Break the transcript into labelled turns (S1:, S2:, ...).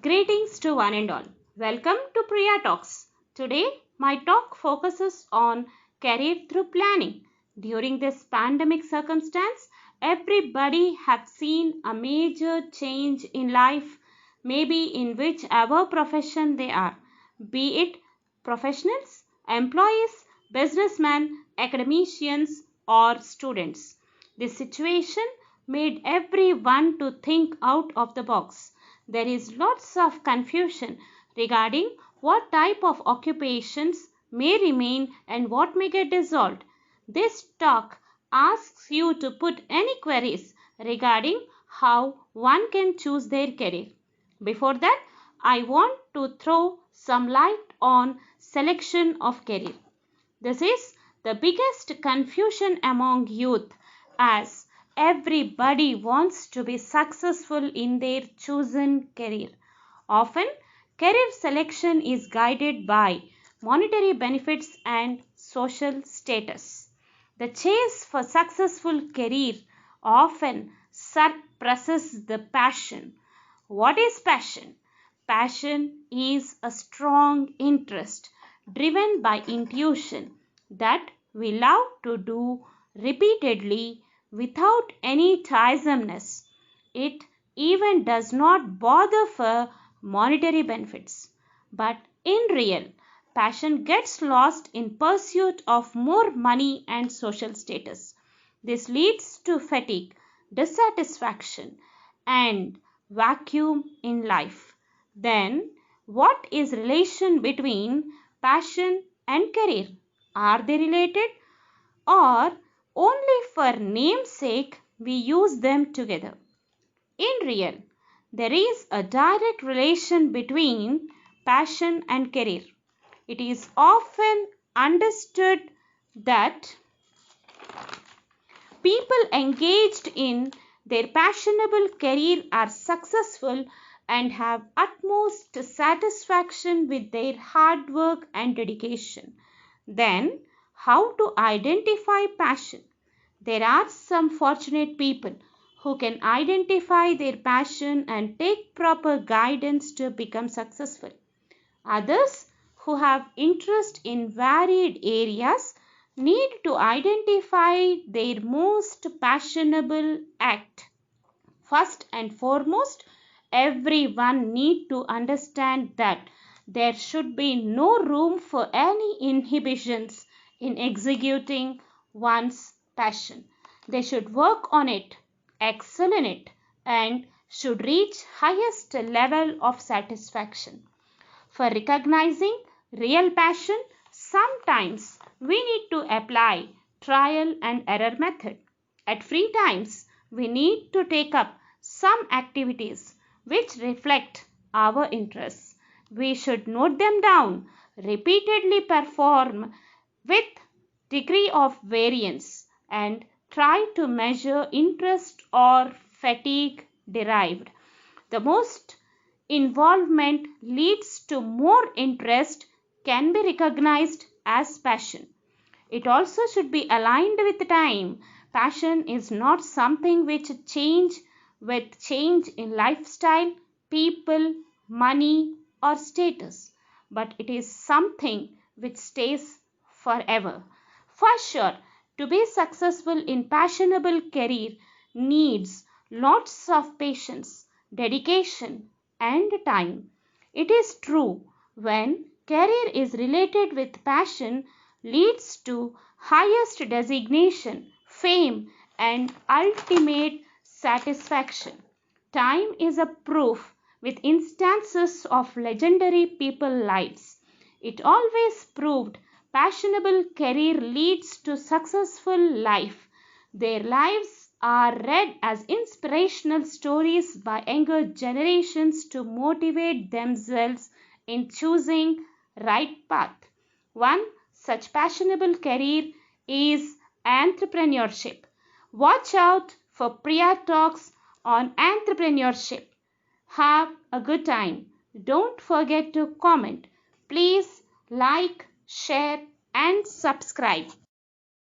S1: Greetings to one and all. Welcome to Priya Talks. Today, my talk focuses on career through planning. During this pandemic circumstance, everybody have seen a major change in life, maybe in whichever profession they are, be it professionals, employees, businessmen, academicians, or students. This situation made everyone to think out of the box. There is lots of confusion regarding what type of occupations may remain and what may get dissolved. This talk asks you to put any queries regarding how one can choose their career. Before that, I want to throw some light on selection of career. This is the biggest confusion among youth, as everybody wants to be successful in their chosen career. Often, career selection is guided by monetary benefits and social status. The chase for successful career often suppresses the passion. What is passion? Passion is a strong interest driven by intuition that we love to do repeatedly without any tiresomeness. It even does not bother for monetary benefits. But in real, passion gets lost in pursuit of more money and social status. This leads to fatigue, dissatisfaction, and vacuum in life. Then, what is relation between passion and career? Are they related, or only for namesake we use them together? In real, there is a direct relation between passion and career. It is often understood that people engaged in their passionable career are successful and have utmost satisfaction with their hard work and dedication. Then, how to identify passion? There are some fortunate people who can identify their passion and take proper guidance to become successful. Others who have interest in varied areas need to identify their most passionable act. First and foremost, everyone need to understand that there should be no room for any inhibitions in executing one's passion. They should work on it, excel in it, and should reach highest level of satisfaction. For recognizing real passion, sometimes we need to apply trial and error method. At free times, we need to take up some activities which reflect our interests. We should note them down, repeatedly perform with degree of variance, and try to measure interest or fatigue derived. The most involvement leads to more interest can be recognized as passion. It also should be aligned with time. Passion is not something which change with change in lifestyle, people, money, or status, but it is something which stays forever. For sure, to be successful in passionable career needs lots of patience, dedication, and time. It is true, when career is related with passion, leads to highest designation, fame, and ultimate satisfaction. Time is a proof with instances of legendary people lives. It always proved passionable career leads to successful life. Their lives are read as inspirational stories by younger generations to motivate themselves in choosing right path. One such passionable career is entrepreneurship. Watch out for Priya Talks on entrepreneurship. Have a good time. Don't forget to comment. Please like, share, and subscribe.